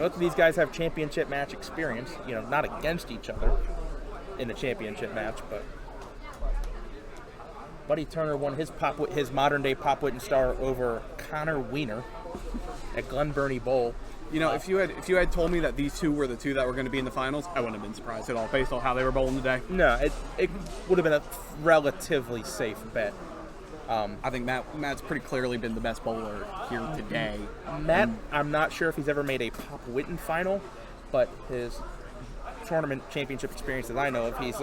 both of these guys have championship match experience. Not against each other in the championship match, but Buddy Turner won his modern-day Pop Witten Star over Connor Wiener at Glen Burnie Bowl. If you had told me that these two were the two that were going to be in the finals, I wouldn't have been surprised at all, based on how they were bowling today. No, it would have been a relatively safe bet. I think Matt's pretty clearly been the best bowler here today. Matt, I'm not sure if he's ever made a Pop Witten final, but his tournament championship experience that I know of, he's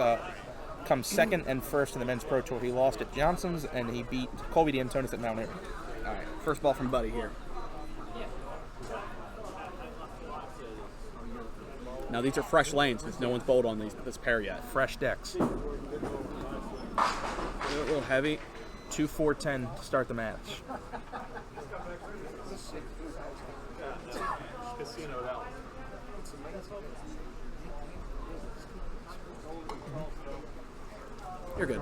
come second and first in the men's pro tour. He lost at Johnson's, and he beat Colby D'Antonis at Mount Airy. All right, first ball from Buddy here. Now these are fresh lanes since no one's bowled on this pair yet. Fresh decks. A little heavy. 2-4-10 to start the match. You're good.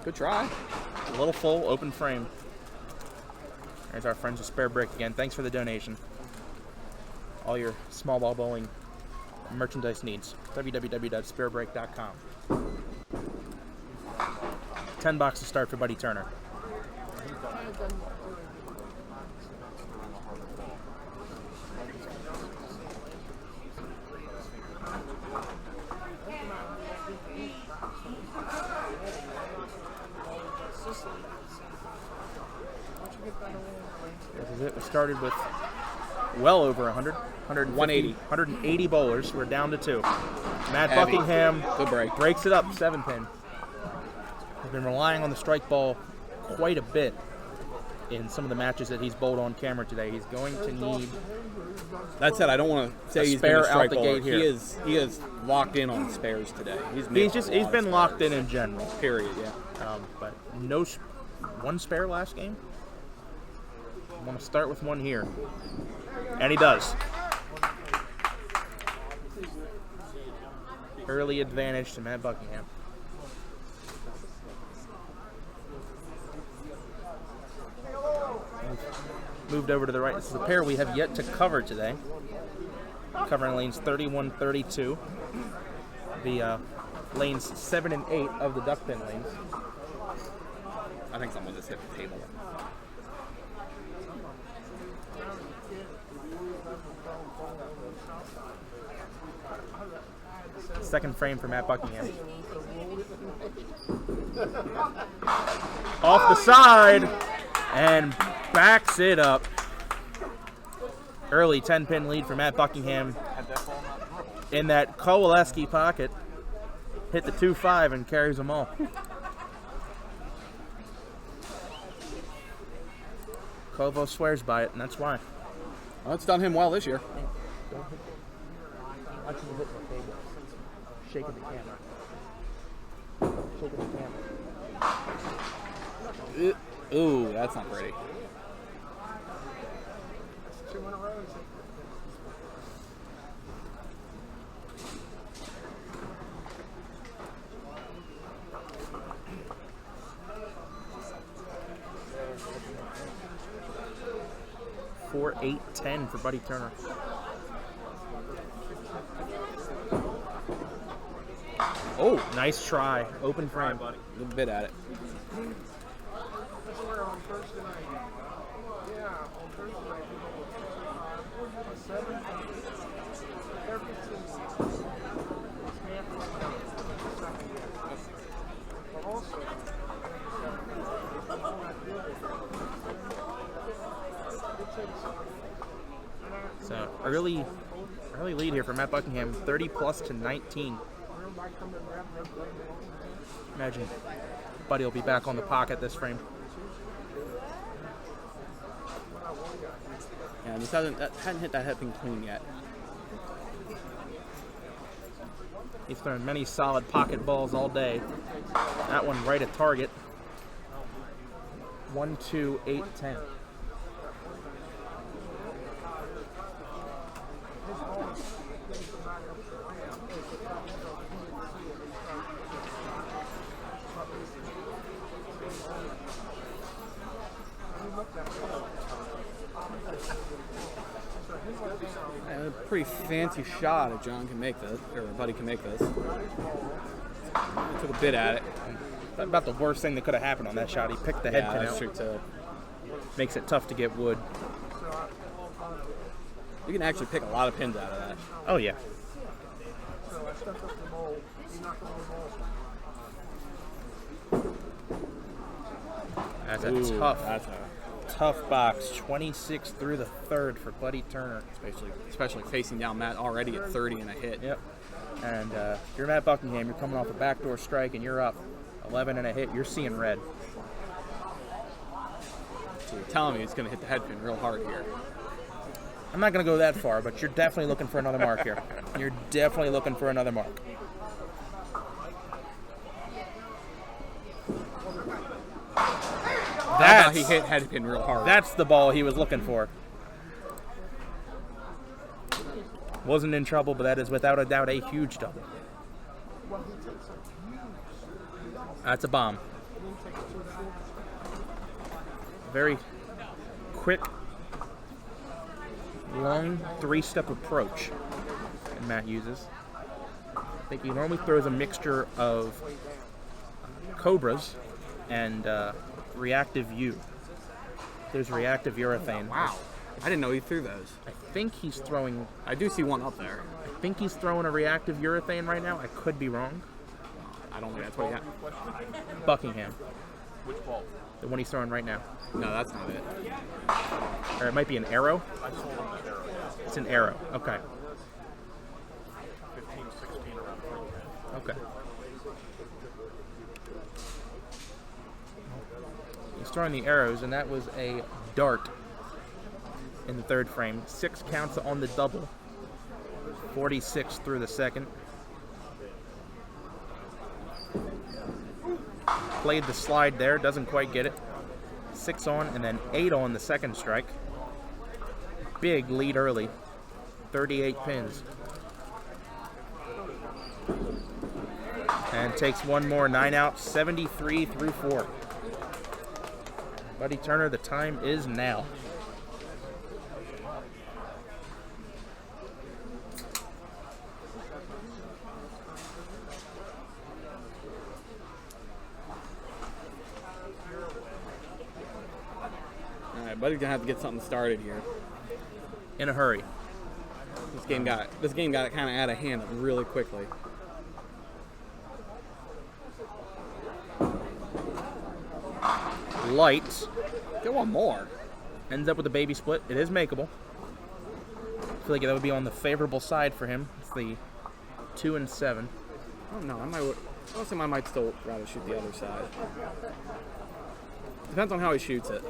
Good try. A little full, open frame. There's our friends with Spare Break again. Thanks for the donation. All your small ball bowling merchandise needs. www.sparebreak.com. $10 to start for Buddy Turner. This is it. We started with well over 100, 180 bowlers. We're down to 2. Matt Heavy. Buckingham Good break. breaks it up, 7-pin. He's been relying on the strike ball quite a bit in some of the matches that he's bowled on camera today. He's going to need. That said, I don't want to say he's been spare a strike out the bowler. gate here. He is locked in on spares today. He's been locked in general. Period. Yeah. But no one spare last game. I want to start with one here, and he does. Early advantage to Matt Buckingham. Moved over to the right. This is a pair we have yet to cover today. Covering lanes 31-32. The lanes 7 and 8 of the duck pin lanes. I think someone just hit the table. Second frame for Matt Buckingham. Off the side and backs it up. Early 10-pin lead for Matt Buckingham in that Kowaleski pocket. Hit the 2-5 and carries them all. Kovo swears by it, and that's why. Well, it's done him well this year. Shaking the camera. Shaking the camera. Ooh, that's not pretty. 2 in a row. Four, 8-10 for Buddy Turner. Oh, nice try. Open frame. Good bit at it. That's where on Thursday night. Yeah, on Thursday night. 7, 13, but also, So early lead here for Matt Buckingham, 30+ to 19. Imagine Buddy will be back on the pocket this frame. Yeah, this hadn't hit that head pin clean yet. He's thrown many solid pocket balls all day. That one right at target. 1-2, 8-10. Yeah, a pretty fancy shot if John can make this, or Buddy can make this. Took a bit at it. About the worst thing that could have happened on that shot. He picked the head Yeah, pin that's out. true too. Makes it tough to get wood. You can actually pick a lot of pins out of that. Oh, yeah. So I stepped up the mold. You knocked over the mold. That's Ooh, a tough, That's a, tough box. 26 through the third for Buddy Turner. especially facing down Matt already at 30 and a hit. Yep. And you're Matt Buckingham. You're coming off a backdoor strike, and you're up 11 and a hit. You're seeing red. So you're telling me it's going to hit the head pin real hard here. I'm not going to go that far, but you're definitely looking for another mark here. You're definitely looking for another mark. I thought he hit head pin real hard. That's the ball he was looking for. Wasn't in trouble, but that is without a doubt a huge double. That's a bomb. Very quick, long three-step approach that Matt uses. I think he normally throws a mixture of cobras and reactive U. There's reactive urethane. Wow. I didn't know he threw those. I think he's throwing. I do see one up there. I think he's throwing a reactive urethane right now. I could be wrong. I don't think that's what he had. Buckingham, Which ball? the one he's throwing right now, No, that's not it. or it might be an arrow. I told him the arrow. It's an arrow. Okay. 15, 16 around 310. Okay. He's throwing the arrows, and that was a dart in the third frame. 6 counts on the double. 46 through the second. Played the slide there, doesn't quite get it. 6 on, and then 8 on the second strike. Big lead early. 38 pins. And takes one more, 9 out, 73 through 4. Buddy Turner, the time is now. All right, Buddy's gonna have to get something started here. In a hurry. This game got kind of out of hand really quickly. Light Get one more. ends up with a baby split. It is makeable. I feel like that would be on the favorable side for him. It's the 2 and 7. I don't know. I might still rather shoot the other side. Depends on how he shoots it.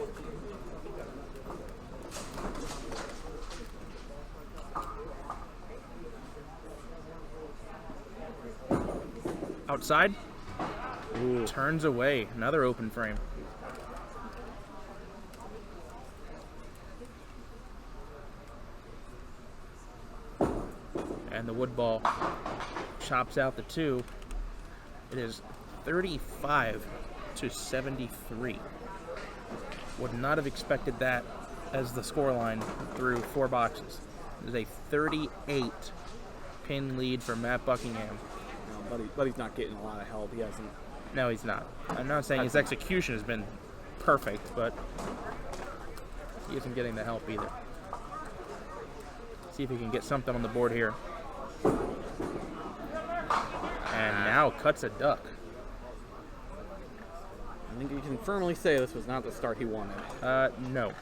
Outside, Ooh. turns away. Another open frame. And the wood ball chops out the 2. It is 35 to 73. Would not have expected that as the scoreline through 4 boxes. It is a 38 pin lead for Matt Buckingham. No, Buddy's not getting a lot of help. He hasn't. No, he's not. I'm not saying his execution has been perfect, but he isn't getting the help either. See if he can get something on the board here. And now cuts a duck. I think you can firmly say this was not the start he wanted. No.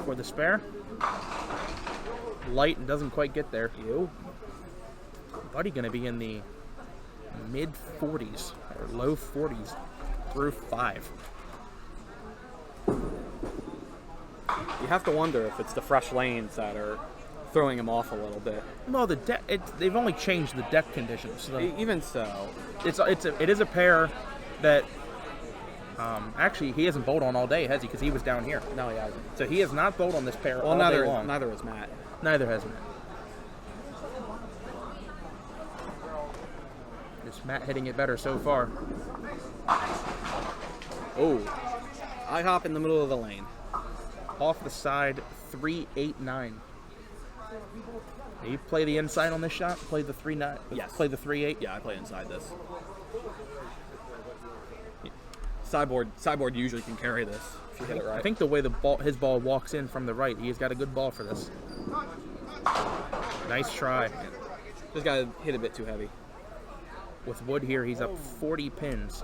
For the spare. Light doesn't quite get there. You? Buddy going to be in the mid 40s or low 40s through 5. You have to wonder if it's the fresh lanes that are throwing him off a little bit. Well, they've only changed the deck conditions. So Even so, it is a pair that actually he hasn't bowled on all day, has he? Because he was down here. no, he hasn't. So he has not bowled on this pair all Well, day long. neither was Matt. Neither has Matt. Just Matt hitting it better so far. Oh, I hop in the middle of the lane. Off the side, 3-8-9. You play the inside on this shot? Play the 3-9? Yes. Play the 3-8? Yeah, I play inside this. Sideboard usually can carry this if you hit it right. I think the way his ball walks in from the right, he's got a good ball for this. Nice try. Just gotta hit a bit too heavy. With Wood here, he's up 40 pins.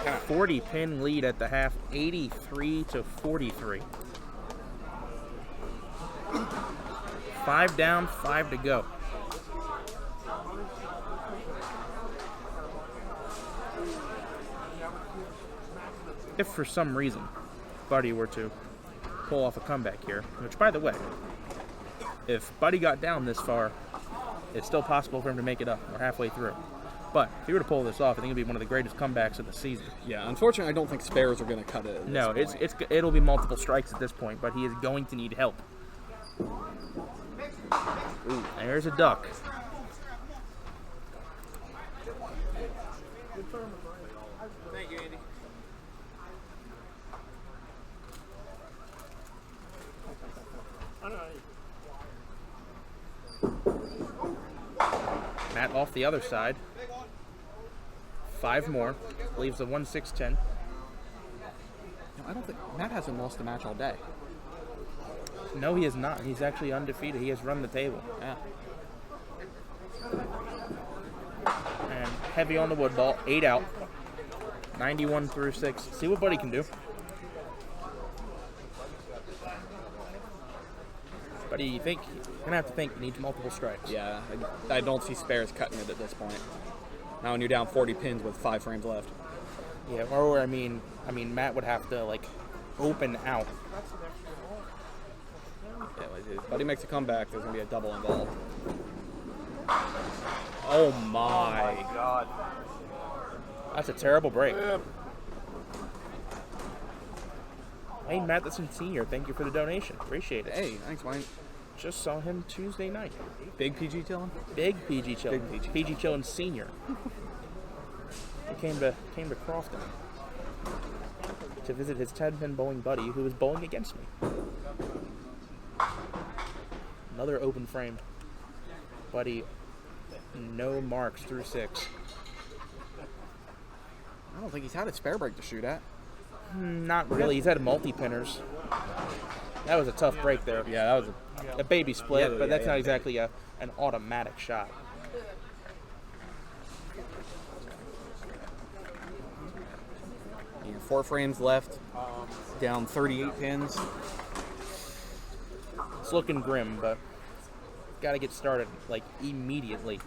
Got a 40 pin lead at the half, 83-43. 5 down, 5 to go. If for some reason Buddy were to pull off a comeback here, which, by the way, if Buddy got down this far, it's still possible for him to make it up. We're halfway through. But if he were to pull this off, I think it'd be one of the greatest comebacks of the season. Yeah, unfortunately, I don't think spares are going to cut it. No, it'll be multiple strikes at this point, but he is going to need help. Ooh, there's a duck. Thank you, Andy. Matt off the other side. 5 more. Leaves a 1-6-10. No, I don't think Matt hasn't lost a match all day. No, he is not. He's actually undefeated. He has run the table. Yeah. And heavy on the wood ball. 8 out. 91 through 6. See what Buddy can do. Buddy, you're going to have to think he needs multiple strikes. Yeah, I don't see spares cutting it at this point. Now when you're down 40 pins with 5 frames left. Yeah, or I mean, Matt would have to open out. Yeah, if Buddy makes a comeback, there's gonna be a double involved. Oh my God. That's a terrible break. Wayne Matheson Sr., thank you for the donation. Appreciate it. Hey, thanks, Wayne. Just saw him Tuesday night. Big PG Tillin? Big PG Chillin. Big PG. PG Chillin Sr. He came to Crofton to visit his 10-pin bowling buddy who was bowling against me. Another open frame. Buddy, no marks through 6. I don't think he's had a spare break to shoot at. Not really. He's had multi-pinners. That was a tough break there. Yeah, that was A baby split, Yeah, but that's yeah, not exactly an automatic shot. Yeah, 4 frames left, down 38 pins. It's looking grim, but got to get started immediately.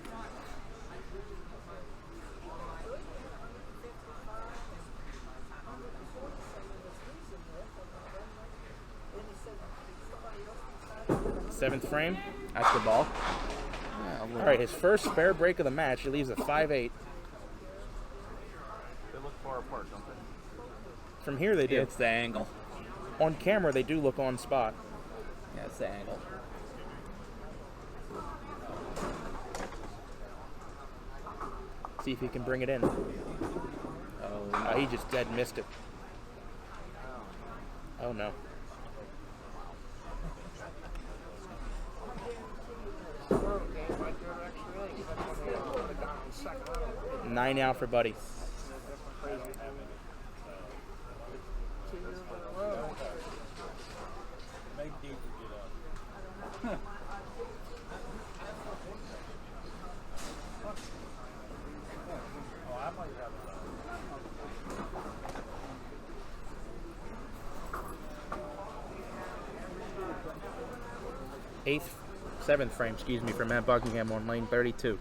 Seventh frame. That's the ball. All right, his first spare break of the match. He leaves a 5-8. They look far apart, don't they? From here, they do. It's the angle. On camera, they do look on spot. Yeah, it's the angle. See if he can bring it in. Oh, he just dead missed it. Oh no. Well, game might do it actually. That's when they put it down in the second round. 9 out for Buddy. Crazy having 2 years in a row. Make Deeper get up. Oh, I might have Seventh frame, for Matt Buckingham on lane 32.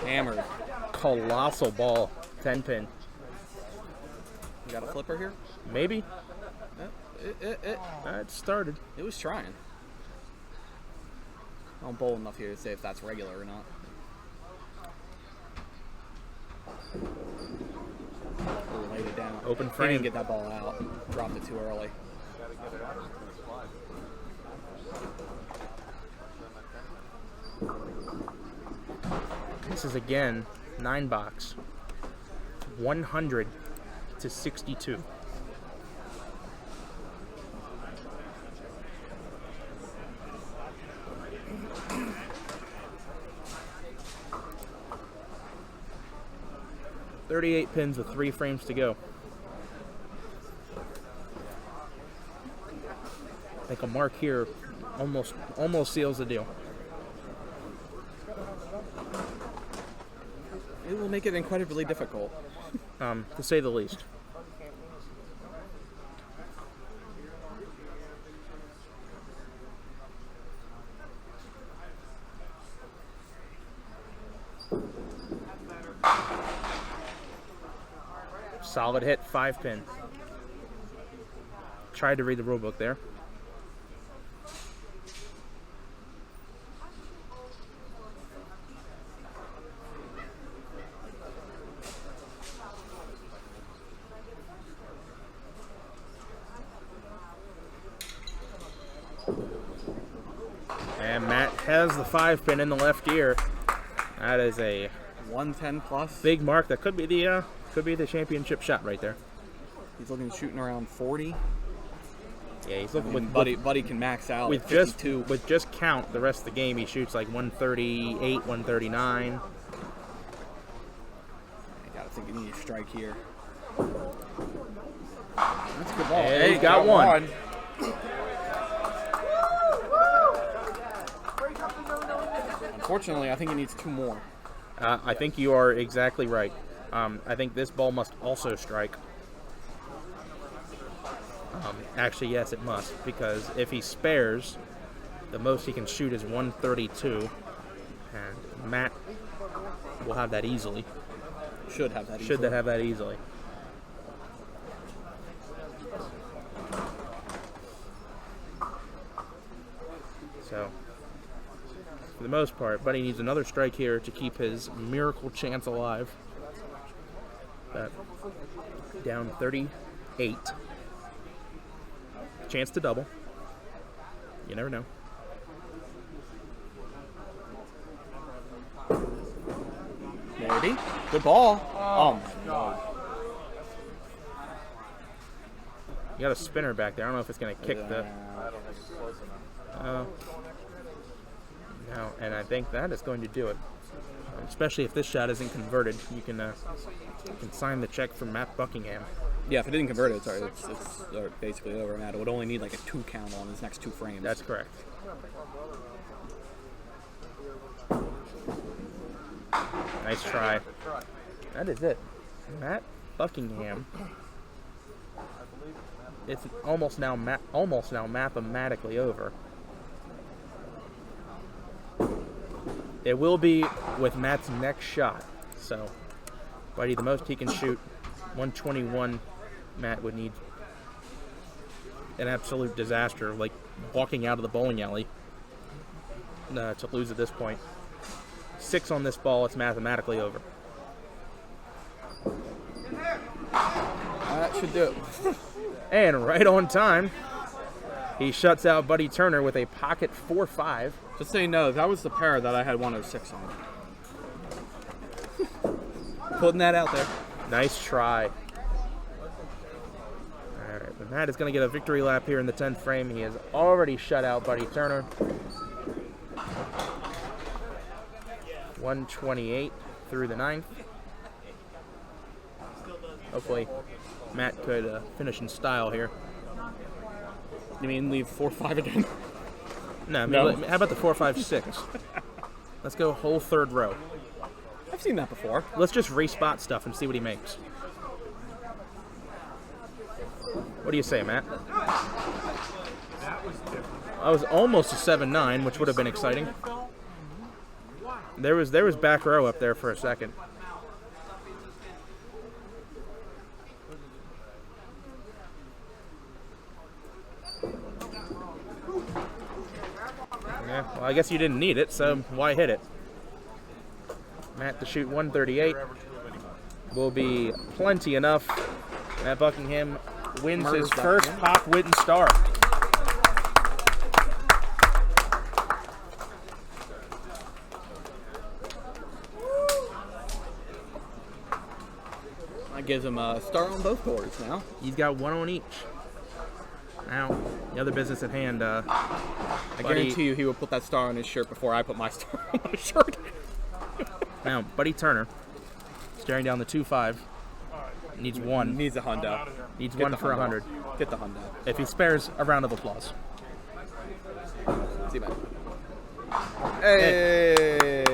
Hammered. Colossal ball, 10-pin. You got a flipper here? Maybe. It It started. was trying. I don't bowl enough here to say if that's regular or not. Oh, laid it down. Open He frame. didn't get that ball out. Dropped it too early. Gotta get it out. It's gonna slide. This is again 9-box. 100 to 62. $38 pins with 3 frames to go. I think a mark here almost seals the deal. It will make it incredibly difficult. To say the least. Solid hit, 5 pin. Tried to read the rule book there. And Matt has the 5 pin in the left ear. That is a 110 plus. big mark. That could be the championship shot right there. He's looking shooting around 40. Yeah, he's looking with Buddy can max out with at just 52. with just count the rest of the game. He shoots like 138, 139. I gotta think you need a strike here. That's a good ball. Hey, got one. Unfortunately, I think he needs 2 more. I think you are exactly right. I think this ball must also strike. Actually, yes, it must, because if he spares, the most he can shoot is 132, and Matt will have that easily. Should have that. Should have that easily. So, for the most part, Buddy needs another strike here to keep his miracle chance alive. But down 38. Chance to double. You never know. Maybe. Good ball. Oh my God. You got a spinner back there. I don't know if it's going to kick the... No, and I think that is going to do it. Especially if this shot isn't converted, you can sign the check from Matt Buckingham. Yeah, if it didn't convert it, it's basically over. Matt, it would only need like a 2 count on his next 2 frames. That's correct. Nice try. That is it. Matt Buckingham. It's almost now mathematically over. It will be with Matt's next shot. So, Buddy, the most he can shoot, 121. Matt would need an absolute disaster, like walking out of the bowling alley, to lose at this point. 6 on this ball, it's mathematically over. That should do it. And right on time, he shuts out Buddy Turner with a pocket 4-5. Just so you know, that was the pair that I had 106 on. Putting that out there. Nice try. All right, but Matt is going to get a victory lap here in the 10th frame. He has already shut out Buddy Turner. 128 through the 9th. Hopefully, Matt could finish in style here. You mean leave 4-5 again? No, I mean, No. how about the 4-5-6? Let's go whole 3rd row. I've seen that before. Let's just respot stuff and see what he makes. What do you say, Matt? That was different. I was almost a 7-9, which would have been exciting. There was back row up there for a second. Yeah, well, I guess you didn't need it, so why hit it? Matt to shoot 138 will be plenty enough. Matt Buckingham wins his first Pop Witten start. That gives him a start on both boards now. He's got one on each. Now, the other business at hand. I guarantee you he will put that star on his shirt before I put my star on my shirt. Now, Buddy Turner, staring down the 2-5, needs one. Needs a Honda. Needs Get one the for Honda. 100. Get the Honda. If he spares, a round of applause. See, man. Hey.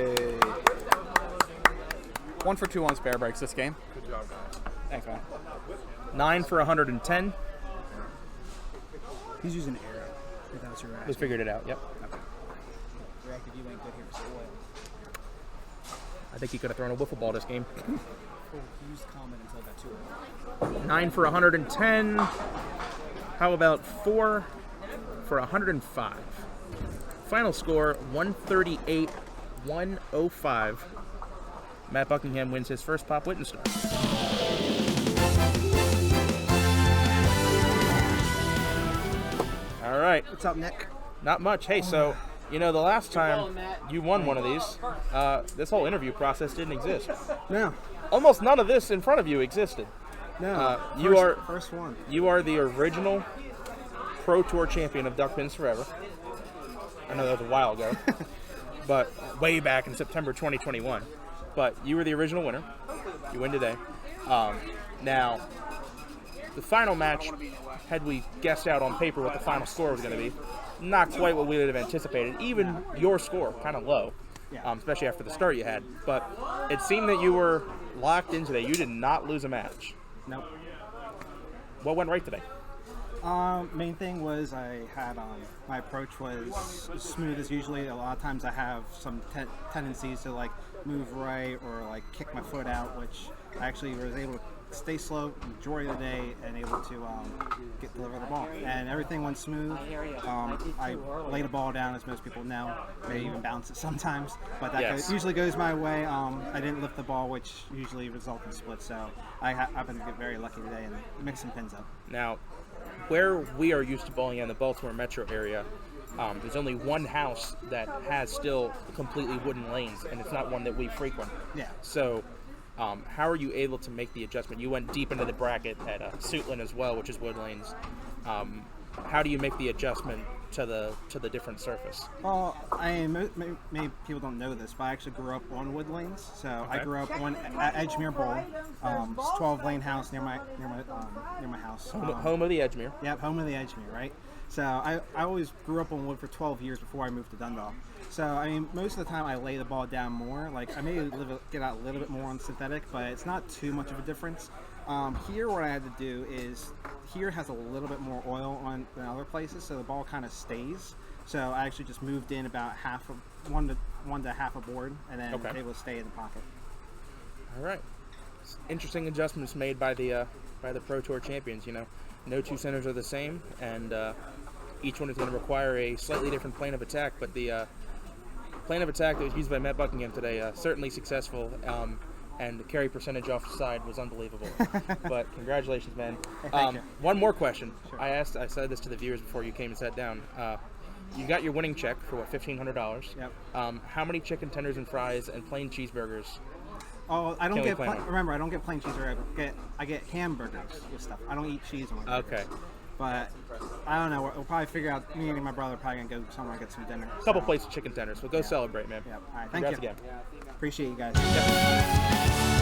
1 for 2 on spare breaks this game. Good job, guys. Thanks, man. 9 for 110. He's using air. If that's your We figured it out. Yep. reactive, you ain't good here for spoil. I think he could have thrown a wiffle ball this game. Oh, he used common until that 2. 9 for 110. How about 4 for 105? Final score 138-105. Matt Buckingham wins his first Pop Witten Star. All right. What's up, Nick? Not much. Hey, so, the last time you won one of these, this whole interview process didn't exist. No. Almost none of this in front of you existed. No. You are first one. You are the original Pro Tour champion of Duck Pins Forever. I know that was a while ago, but way back in September 2021. But you were the original winner. You win today. Now, the final match, had we guessed out on paper what the final score was going to be, not quite what we would have anticipated. Even your score, kind of low, especially after the start you had. But it seemed that you were locked in today. You did not lose a match. Nope. What went right today? Main thing was I had my approach was smooth as usually. A lot of times I have some tendencies to like move right or like kick my foot out, which I actually was able to stay slow majority of the day and able to deliver the ball. And everything went smooth. I lay the ball down, as most people know. May even bounce it sometimes, but that usually goes my way. I didn't lift the ball, which usually results in splits. So I happened to get very lucky today and mix some pins up. Now, where we are used to bowling in the Baltimore metro area, there's only one house that has still completely wooden lanes, and it's not one that we frequent. Yeah. So, how are you able to make the adjustment? You went deep into the bracket at Suitland as well, which is wood lanes. How do you make the adjustment to the different surface? Well, maybe people don't know this, but I actually grew up on wood lanes. So I grew up on at Edgemere Bowl, 12-lane house near my house. Home of the Edgemere. Yep, home of the Edgemere, right? So I always grew up on wood for 12 years before I moved to Dundalk. So most of the time I lay the ball down more. Like I may get out a little bit more on synthetic, but it's not too much of a difference. Here, what I had to do is here has a little bit more oil on than other places, so the ball kind of stays. So I actually just moved in about one to half a board, and then able to stay in the pocket. All right. Interesting adjustments made by the Pro Tour champions. No two centers are the same, and each one is going to require a slightly different plane of attack. But the plane of attack that was used by Matt Buckingham today certainly successful. And the carry percentage off the side was unbelievable. But congratulations, man. Thank you. One more question. Sure. I said this to the viewers before you came and sat down. You got your winning check for what, $1,500? Yep. How many chicken tenders and fries and plain cheeseburgers? Oh, I don't Can we get. plan on? Remember, I don't get plain cheese. I get hamburgers with stuff. I don't eat cheese on my burgers. Okay. But I don't know. We'll probably figure out. Me and my brother are probably gonna go somewhere and get some dinner. A couple plates of chicken tenders. Well, go celebrate, man. Yep. All right. Thank Congrats you. again. Appreciate you guys. Yep.